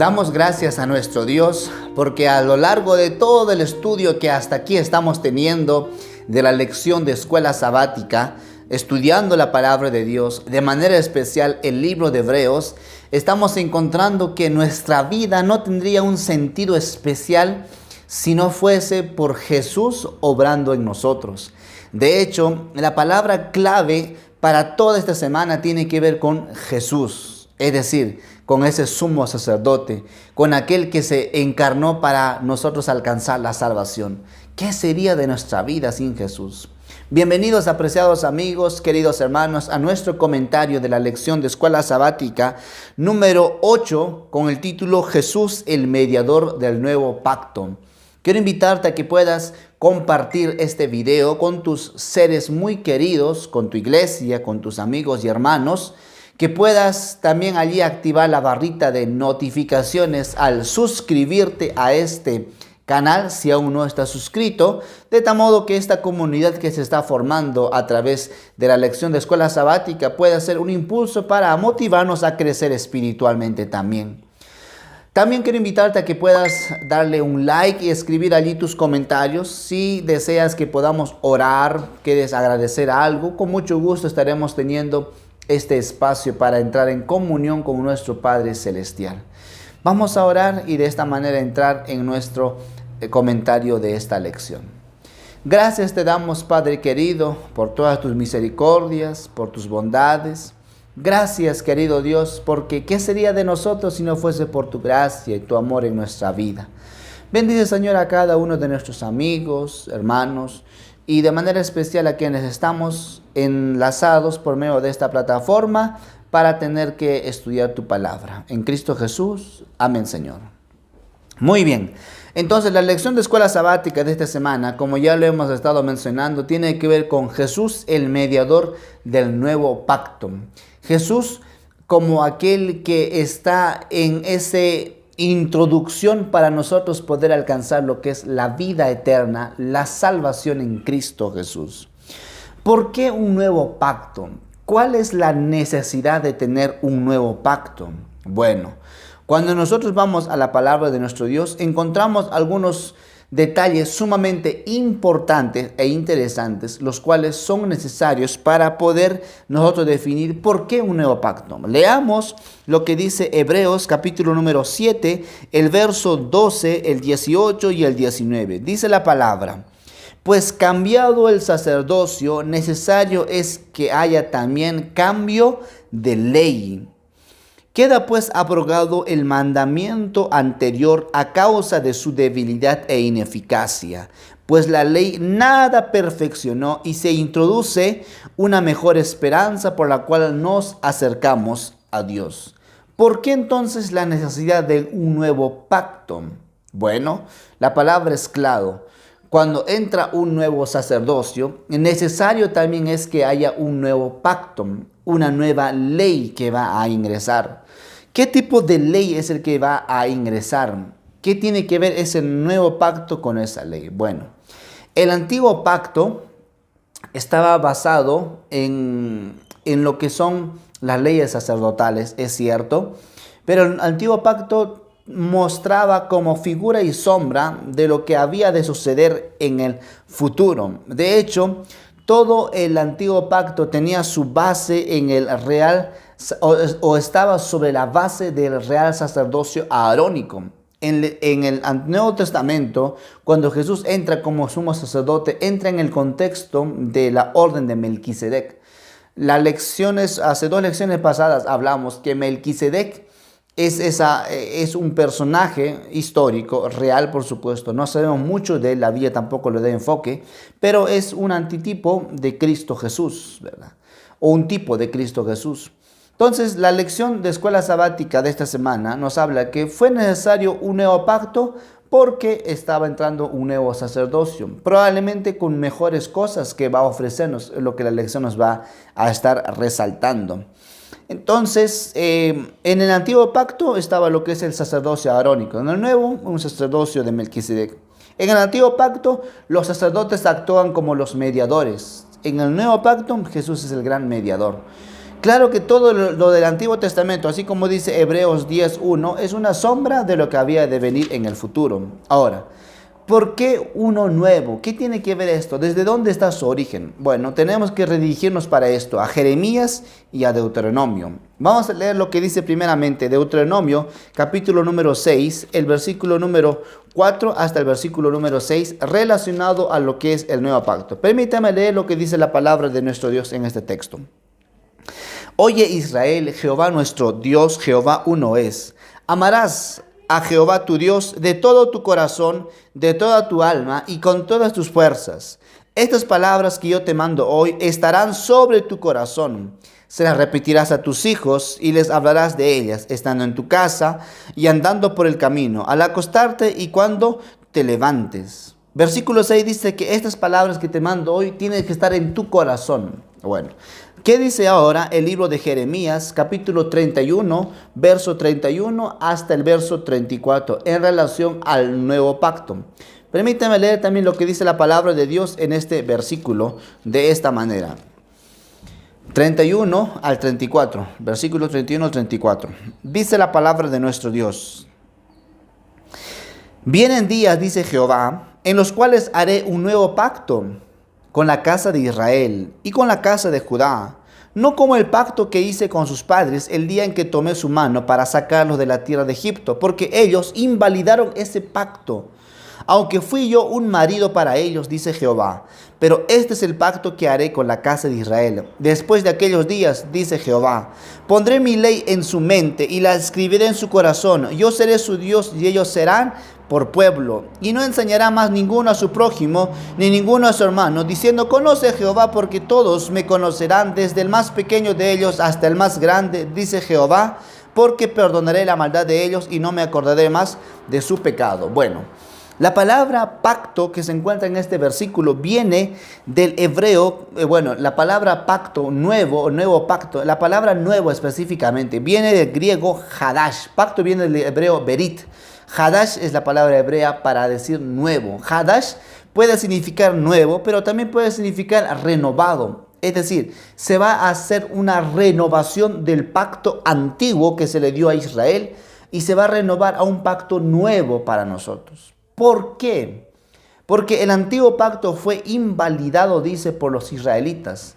Damos gracias a nuestro Dios porque a lo largo de todo el estudio que hasta aquí estamos teniendo de la lección de escuela sabática, estudiando la palabra de Dios, de manera especial el libro de Hebreos, estamos encontrando que nuestra vida no tendría un sentido especial si no fuese por Jesús obrando en nosotros. De hecho, la palabra clave para toda esta semana tiene que ver con Jesús, es decir, con ese sumo sacerdote, con aquel que se encarnó para nosotros alcanzar la salvación. ¿Qué sería de nuestra vida sin Jesús? Bienvenidos, apreciados amigos, queridos hermanos, a nuestro comentario de la lección de escuela sabática número 8 con el título Jesús, el mediador del nuevo pacto. Quiero invitarte a que puedas compartir este video con tus seres muy queridos, con tu iglesia, con tus amigos y hermanos, que puedas también allí activar la barrita de notificaciones al suscribirte a este canal si aún no estás suscrito, de tal modo que esta comunidad que se está formando a través de la lección de escuela sabática pueda ser un impulso para motivarnos a crecer espiritualmente también. También quiero invitarte a que puedas darle un like y escribir allí tus comentarios. Si deseas que podamos orar, quieres agradecer algo, con mucho gusto estaremos teniendo este espacio para entrar en comunión con nuestro Padre Celestial. Vamos a orar y de esta manera entrar en nuestro comentario de esta lección. Gracias te damos, Padre querido, por todas tus misericordias, por tus bondades. Gracias, querido Dios, porque ¿qué sería de nosotros si no fuese por tu gracia y tu amor en nuestra vida? Bendice, Señor, a cada uno de nuestros amigos, hermanos, y de manera especial a quienes estamos enlazados por medio de esta plataforma para tener que estudiar tu palabra. En Cristo Jesús. Amén, Señor. Muy bien. Entonces, la lección de escuela sabática de esta semana, como ya lo hemos estado mencionando, tiene que ver con Jesús, el mediador del nuevo pacto. Jesús como aquel que está en esa introducción para nosotros poder alcanzar lo que es la vida eterna, la salvación en Cristo Jesús. ¿Por qué un nuevo pacto? ¿Cuál es la necesidad de tener un nuevo pacto? Bueno, cuando nosotros vamos a la palabra de nuestro Dios, encontramos algunos detalles sumamente importantes e interesantes, los cuales son necesarios para poder nosotros definir por qué un nuevo pacto. Leamos lo que dice Hebreos capítulo número 7, el verso 12, el 18 y el 19. Dice la palabra: pues cambiado el sacerdocio, necesario es que haya también cambio de ley. Queda pues abrogado el mandamiento anterior a causa de su debilidad e ineficacia, pues la ley nada perfeccionó y se introduce una mejor esperanza por la cual nos acercamos a Dios. ¿Por qué entonces la necesidad de un nuevo pacto? Bueno, la palabra es claro. Cuando entra un nuevo sacerdocio, necesario también es que haya un nuevo pacto, una nueva ley que va a ingresar. ¿Qué tipo de ley es el que va a ingresar? ¿Qué tiene que ver ese nuevo pacto con esa ley? Bueno, el antiguo pacto estaba basado en lo que son las leyes sacerdotales, es cierto, pero el antiguo pacto mostraba como figura y sombra de lo que había de suceder en el futuro. De hecho, todo el antiguo pacto tenía su base en el real o estaba sobre la base del real sacerdocio arónico. En el Nuevo Testamento, cuando Jesús entra como sumo sacerdote, entra en el contexto de la orden de Melquisedec. Hace 2 lecciones pasadas hablamos que Melquisedec es un personaje histórico, real por supuesto. No sabemos mucho de él, la Biblia tampoco le da enfoque, pero es un antitipo de Cristo Jesús, ¿verdad? O un tipo de Cristo Jesús. Entonces, la lección de escuela sabática de esta semana nos habla que fue necesario un nuevo pacto porque estaba entrando un nuevo sacerdocio, probablemente con mejores cosas que va a ofrecernos, lo que la lección nos va a estar resaltando. Entonces, en el antiguo pacto estaba lo que es el sacerdocio arónico, en el nuevo un sacerdocio de Melquisedec. En el antiguo pacto los sacerdotes actúan como los mediadores, en el nuevo pacto Jesús es el gran mediador. Claro que todo lo del Antiguo Testamento, así como dice Hebreos 10:1, es una sombra de lo que había de venir en el futuro. Ahora, ¿por qué uno nuevo? ¿Qué tiene que ver esto? ¿Desde dónde está su origen? Bueno, tenemos que redirigirnos para esto, a Jeremías y a Deuteronomio. Vamos a leer lo que dice primeramente Deuteronomio, capítulo número 6, el versículo número 4 hasta el versículo número 6, relacionado a lo que es el nuevo pacto. Permítame leer lo que dice la palabra de nuestro Dios en este texto. Oye Israel, Jehová nuestro Dios, Jehová uno es. Amarás a Jehová tu Dios de todo tu corazón, de toda tu alma y con todas tus fuerzas. Estas palabras que yo te mando hoy estarán sobre tu corazón. Se las repetirás a tus hijos y les hablarás de ellas, estando en tu casa y andando por el camino, al acostarte y cuando te levantes. Versículo 6 dice que estas palabras que te mando hoy tienen que estar en tu corazón. Bueno, ¿qué dice ahora el libro de Jeremías, capítulo 31, verso 31 hasta el verso 34, en relación al nuevo pacto? Permítame leer también lo que dice la palabra de Dios en este versículo de esta manera. 31 al 34, versículo 31 al 34. Dice la palabra de nuestro Dios. Vienen días, dice Jehová, en los cuales haré un nuevo pacto con la casa de Israel y con la casa de Judá, no como el pacto que hice con sus padres el día en que tomé su mano para sacarlos de la tierra de Egipto, porque ellos invalidaron ese pacto, aunque fui yo un marido para ellos, dice Jehová. Pero este es el pacto que haré con la casa de Israel. Después de aquellos días, dice Jehová, pondré mi ley en su mente y la escribiré en su corazón. Yo seré su Dios y ellos serán por pueblo. Y no enseñará más ninguno a su prójimo, ni ninguno a su hermano, diciendo, conoce a Jehová, porque todos me conocerán, desde el más pequeño de ellos hasta el más grande, dice Jehová, porque perdonaré la maldad de ellos y no me acordaré más de su pecado. Bueno, la palabra pacto que se encuentra en este versículo viene del hebreo, la palabra pacto, nuevo pacto, la palabra nuevo específicamente, viene del griego hadash. Pacto viene del hebreo berit. Hadash es la palabra hebrea para decir nuevo. Hadash puede significar nuevo, pero también puede significar renovado. Es decir, se va a hacer una renovación del pacto antiguo que se le dio a Israel y se va a renovar a un pacto nuevo para nosotros. ¿Por qué? Porque el antiguo pacto fue invalidado, dice, por los israelitas.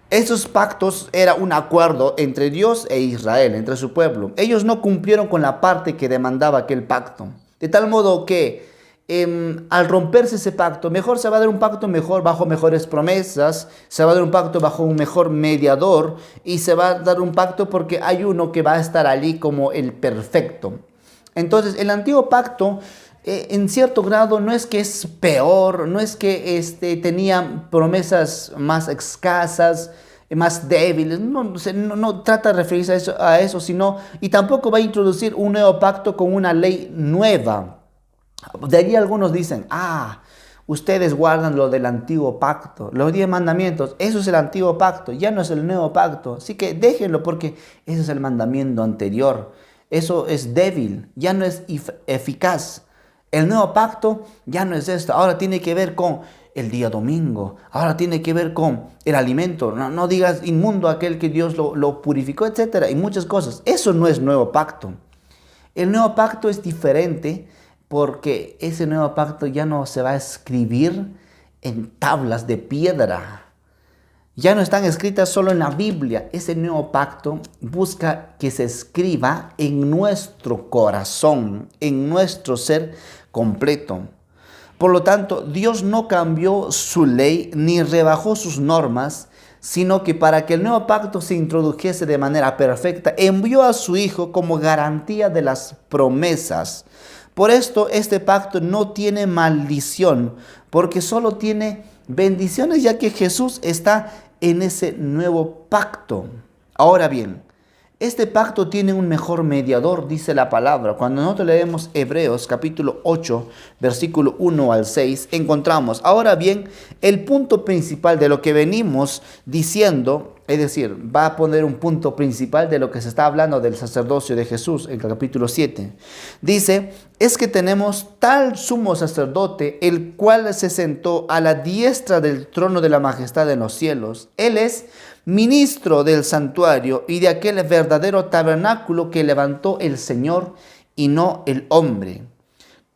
Esos pactos era un acuerdo entre Dios e Israel, entre su pueblo. Ellos no cumplieron con la parte que demandaba aquel pacto. De tal modo que al romperse ese pacto, mejor se va a dar un pacto mejor, bajo mejores promesas, se va a dar un pacto bajo un mejor mediador y se va a dar un pacto porque hay uno que va a estar allí como el perfecto. Entonces, el antiguo pacto en cierto grado no es que es peor, no es que tenía promesas más escasas, más débiles, no trata de referirse a eso, sino, y tampoco va a introducir un nuevo pacto con una ley nueva. De allí algunos dicen, ustedes guardan lo del antiguo pacto, los 10 mandamientos, eso es el antiguo pacto, ya no es el nuevo pacto, así que déjenlo porque ese es el mandamiento anterior, eso es débil, ya no es eficaz. El nuevo pacto ya no es esto, ahora tiene que ver con el día domingo, ahora tiene que ver con el alimento, no digas inmundo aquel que Dios lo purificó, etcétera, y muchas cosas. Eso no es nuevo pacto. El nuevo pacto es diferente porque ese nuevo pacto ya no se va a escribir en tablas de piedra. Ya no están escritas solo en la Biblia. Ese nuevo pacto busca que se escriba en nuestro corazón, en nuestro ser completo. Por lo tanto, Dios no cambió su ley ni rebajó sus normas, sino que para que el nuevo pacto se introdujese de manera perfecta, envió a su Hijo como garantía de las promesas. Por esto, este pacto no tiene maldición, porque solo tiene bendiciones, ya que Jesús está en ese nuevo pacto. Ahora bien, este pacto tiene un mejor mediador, dice la palabra. Cuando nosotros leemos Hebreos capítulo 8, versículo 1 al 6, encontramos, ahora bien, el punto principal de lo que venimos diciendo Es decir, va a poner un punto principal de lo que se está hablando del sacerdocio de Jesús en el capítulo 7. Dice, es que tenemos tal sumo sacerdote, el cual se sentó a la diestra del trono de la majestad en los cielos. Él es ministro del santuario y de aquel verdadero tabernáculo que levantó el Señor y no el hombre.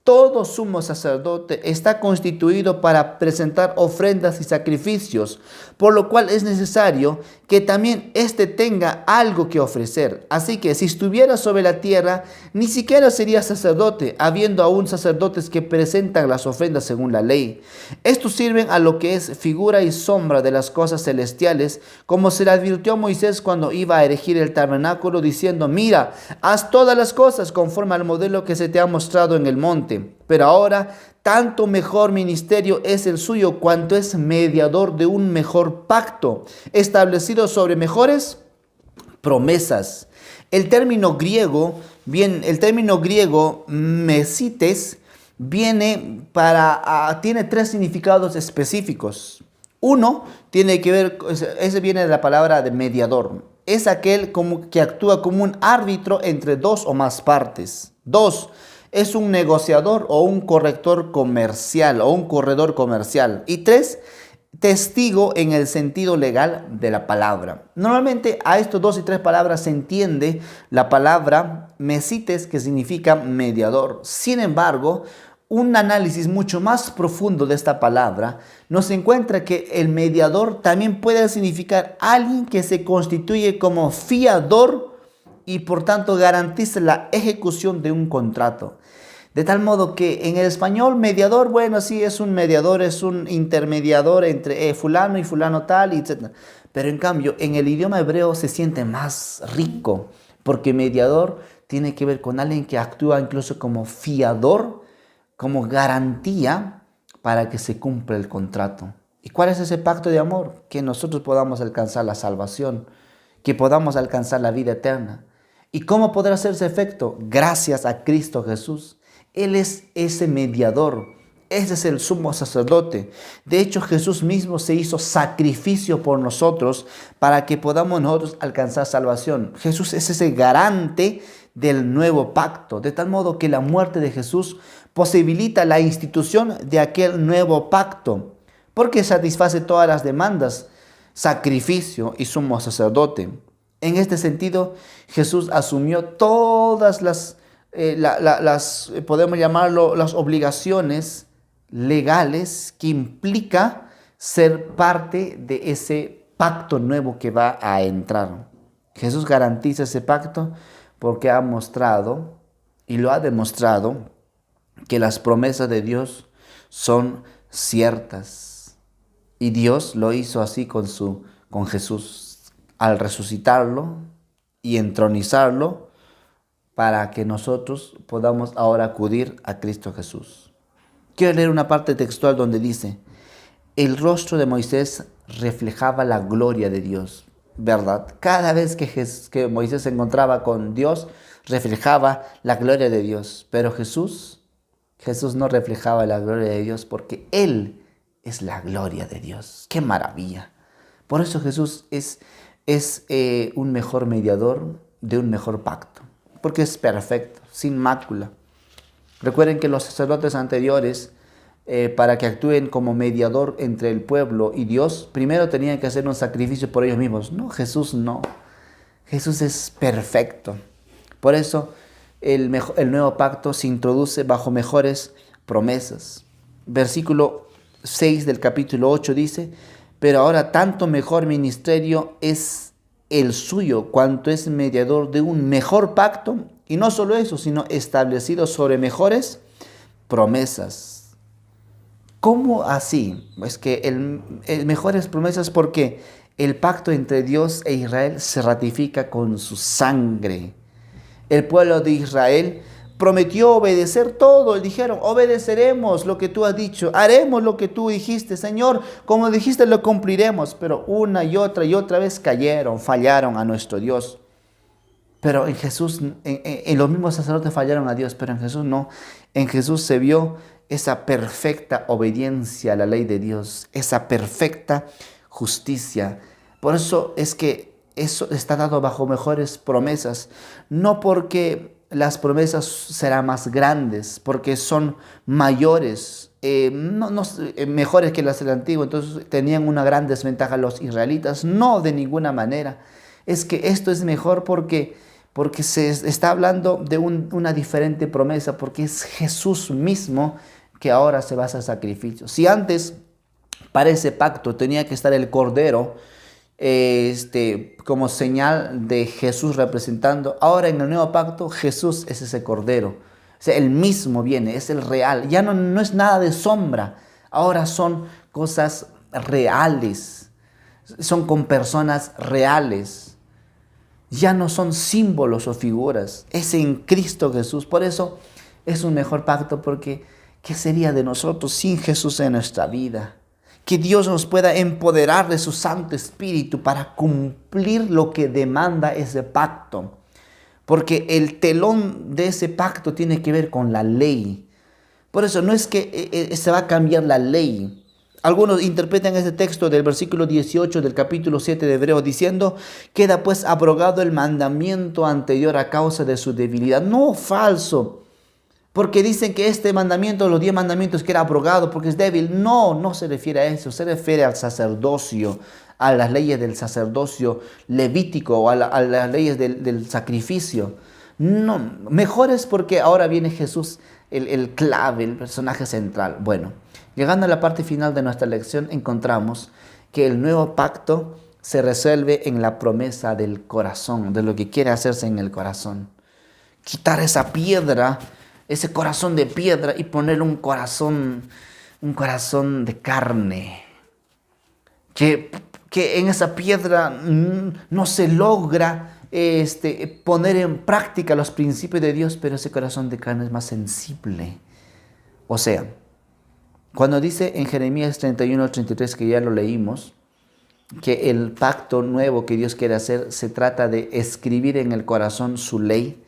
Todo sumo sacerdote está constituido para presentar ofrendas y sacrificios, por lo cual es necesario que también éste tenga algo que ofrecer. Así que si estuviera sobre la tierra, ni siquiera sería sacerdote, habiendo aún sacerdotes que presentan las ofrendas según la ley. Estos sirven a lo que es figura y sombra de las cosas celestiales, como se le advirtió a Moisés cuando iba a erigir el tabernáculo, diciendo, mira, haz todas las cosas conforme al modelo que se te ha mostrado en el monte. Pero ahora, tanto mejor ministerio es el suyo, cuanto es mediador de un mejor pacto, establecido sobre mejores promesas. El término griego mesites, tiene tres significados específicos. Uno tiene que ver, ese viene de la palabra de mediador. Es aquel que actúa como un árbitro entre dos o más partes. Dos, es un negociador o un corrector comercial o un corredor comercial. Y tres, testigo en el sentido legal de la palabra. Normalmente a estos dos y tres palabras se entiende la palabra mesites, que significa mediador. Sin embargo, un análisis mucho más profundo de esta palabra nos encuentra que el mediador también puede significar alguien que se constituye como fiador y por tanto garantiza la ejecución de un contrato. De tal modo que en el español mediador, bueno, sí es un mediador, es un intermediador entre fulano y fulano tal, etc. Pero en cambio, en el idioma hebreo se siente más rico, porque mediador tiene que ver con alguien que actúa incluso como fiador, como garantía para que se cumpla el contrato. ¿Y cuál es ese pacto de amor? Que nosotros podamos alcanzar la salvación, que podamos alcanzar la vida eterna. ¿Y cómo podrá hacerse efecto? Gracias a Cristo Jesús. Él es ese mediador, ese es el sumo sacerdote. De hecho, Jesús mismo se hizo sacrificio por nosotros para que podamos nosotros alcanzar salvación. Jesús es ese garante del nuevo pacto, de tal modo que la muerte de Jesús posibilita la institución de aquel nuevo pacto, porque satisface todas las demandas, sacrificio y sumo sacerdote. En este sentido, Jesús asumió todas podemos llamarlo, las obligaciones legales que implica ser parte de ese pacto nuevo que va a entrar. Jesús garantiza ese pacto porque ha mostrado y lo ha demostrado que las promesas de Dios son ciertas. Y Dios lo hizo así con Jesús al resucitarlo y entronizarlo, para que nosotros podamos ahora acudir a Cristo Jesús. Quiero leer una parte textual donde dice, el rostro de Moisés reflejaba la gloria de Dios, ¿verdad? Cada vez que Moisés se encontraba con Dios, reflejaba la gloria de Dios. Pero Jesús no reflejaba la gloria de Dios porque Él es la gloria de Dios. ¡Qué maravilla! Por eso Jesús es un mejor mediador de un mejor pacto, porque es perfecto, sin mácula. Recuerden que los sacerdotes anteriores, para que actúen como mediador entre el pueblo y Dios, primero tenían que hacer un sacrificio por ellos mismos. No, Jesús no. Jesús es perfecto. Por eso el nuevo pacto se introduce bajo mejores promesas. Versículo 6 del capítulo 8 dice, pero ahora tanto mejor ministerio es el suyo, cuanto es mediador de un mejor pacto, y no solo eso, sino establecido sobre mejores promesas. ¿Cómo así? Es que el mejores promesas porque el pacto entre Dios e Israel se ratifica con su sangre. El pueblo de Israel prometió obedecer todo. Dijeron, obedeceremos lo que tú has dicho, haremos lo que tú dijiste, Señor, como dijiste lo cumpliremos. Pero una y otra vez fallaron a nuestro Dios. Pero en Jesús, en los mismos sacerdotes fallaron a Dios, pero en Jesús no. En Jesús se vio esa perfecta obediencia a la ley de Dios, esa perfecta justicia. Por eso es que eso está dado bajo mejores promesas, no porque las promesas serán más grandes, porque son mayores, mejores que las del antiguo, entonces tenían una gran desventaja los israelitas. No, de ninguna manera. Es que esto es mejor porque se está hablando de una diferente promesa, porque es Jesús mismo que ahora se va a hacer sacrificio. Si antes para ese pacto tenía que estar el cordero, como señal de Jesús representando, ahora en el nuevo pacto Jesús es ese cordero. O sea, él mismo viene, es el real. Ya no es nada de sombra, ahora son cosas reales, son con personas reales. Ya no son símbolos o figuras, es en Cristo Jesús. Por eso es un mejor pacto, porque ¿qué sería de nosotros sin Jesús en nuestra vida? Que Dios nos pueda empoderar de su Santo Espíritu para cumplir lo que demanda ese pacto. Porque el telón de ese pacto tiene que ver con la ley. Por eso no es que se va a cambiar la ley. Algunos interpretan este texto del versículo 18 del capítulo 7 de Hebreos diciendo: queda pues abrogado el mandamiento anterior a causa de su debilidad. No, falso. Porque dicen que este mandamiento, los 10 mandamientos, que era abrogado porque es débil. No se refiere a eso. Se refiere al sacerdocio, a las leyes del sacerdocio levítico o a las leyes del sacrificio. No, mejor es porque ahora viene Jesús, el clave, el personaje central. Bueno, llegando a la parte final de nuestra lección, encontramos que el nuevo pacto se resuelve en la promesa del corazón, de lo que quiere hacerse en el corazón. Quitar esa piedra, ese corazón de piedra, y poner un corazón de carne. Que en esa piedra no se logra poner en práctica los principios de Dios, pero ese corazón de carne es más sensible. O sea, cuando dice en Jeremías 31:33, que ya lo leímos, que el pacto nuevo que Dios quiere hacer se trata de escribir en el corazón su ley,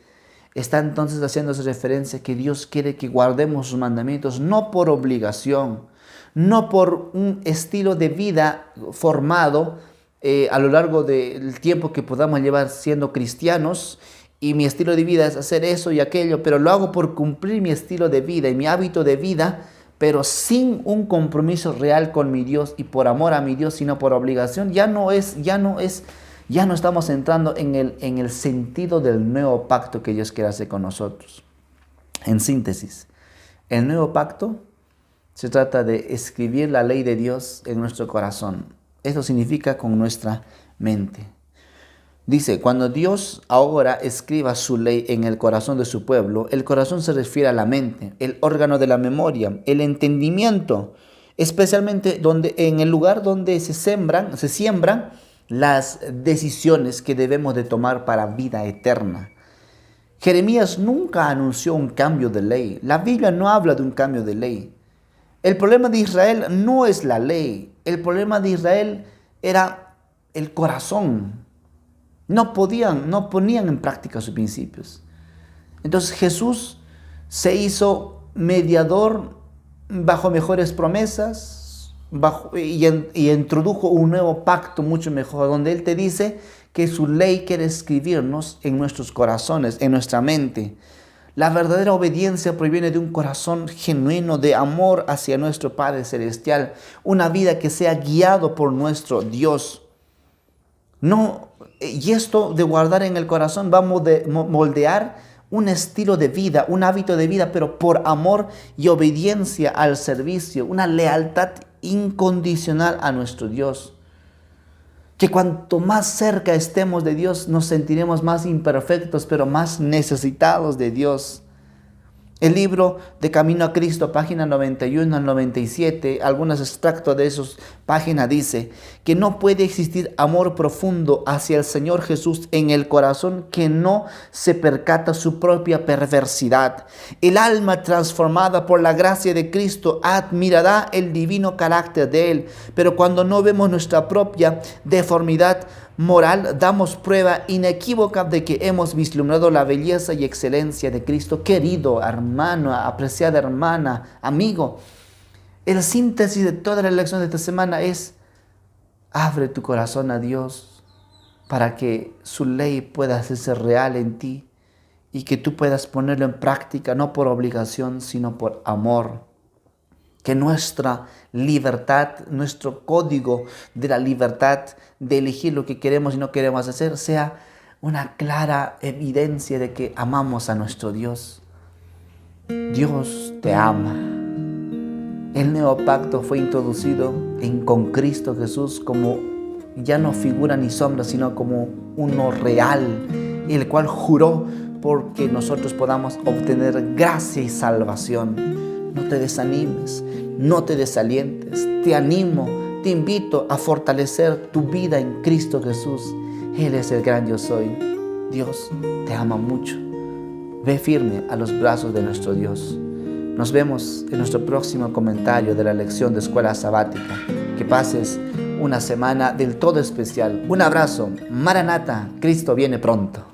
está entonces haciéndose referencia que Dios quiere que guardemos sus mandamientos, no por obligación, no por un estilo de vida formado a lo largo del tiempo que podamos llevar siendo cristianos, y mi estilo de vida es hacer eso y aquello, pero lo hago por cumplir mi estilo de vida y mi hábito de vida, pero sin un compromiso real con mi Dios y por amor a mi Dios, sino por obligación. Ya no estamos entrando en el sentido del nuevo pacto que Dios quiere hacer con nosotros. En síntesis, el nuevo pacto se trata de escribir la ley de Dios en nuestro corazón. Esto significa con nuestra mente. Dice, cuando Dios ahora escriba su ley en el corazón de su pueblo, el corazón se refiere a la mente, el órgano de la memoria, el entendimiento, especialmente en el lugar donde se siembran las decisiones que debemos de tomar para vida eterna. Jeremías nunca anunció un cambio de ley. La Biblia no habla de un cambio de ley. El problema de Israel no es la ley. El problema de Israel era el corazón. No ponían en práctica sus principios. Entonces Jesús se hizo mediador bajo mejores promesas y introdujo un nuevo pacto mucho mejor, donde Él te dice que su ley quiere escribirnos en nuestros corazones, en nuestra mente. La verdadera obediencia proviene de un corazón genuino de amor hacia nuestro Padre Celestial, una vida que sea guiado por nuestro Dios. Y esto de guardar en el corazón va a moldear un estilo de vida, un hábito de vida, pero por amor y obediencia al servicio, una lealtad incondicional a nuestro Dios. Que cuanto más cerca estemos de Dios, nos sentiremos más imperfectos, pero más necesitados de Dios. El libro de Camino a Cristo, página 91 al 97, algunos extractos de esas páginas dice que no puede existir amor profundo hacia el Señor Jesús en el corazón que no se percata su propia perversidad. El alma transformada por la gracia de Cristo admirará el divino carácter de Él, pero cuando no vemos nuestra propia deformidad moral, damos prueba inequívoca de que hemos vislumbrado la belleza y excelencia de Cristo. Querido hermano, apreciada hermana, amigo, el síntesis de toda la lección de esta semana es: Abre tu corazón a Dios para que su ley pueda hacerse real en ti y que tú puedas ponerlo en práctica, no por obligación, sino por amor. Que nuestra libertad, nuestro código de la libertad de elegir lo que queremos y no queremos hacer, sea una clara evidencia de que amamos a nuestro Dios. Dios te ama. El nuevo pacto fue introducido con Cristo Jesús como ya no figura ni sombra, sino como uno real, el cual juró porque nosotros podamos obtener gracia y salvación. No te desanimes, no te desalientes. Te animo, te invito a fortalecer tu vida en Cristo Jesús. Él es el gran yo soy. Dios te ama mucho. Ve firme a los brazos de nuestro Dios. Nos vemos en nuestro próximo comentario de la lección de Escuela Sabática. Que pases una semana del todo especial. Un abrazo. Maranata, Cristo viene pronto.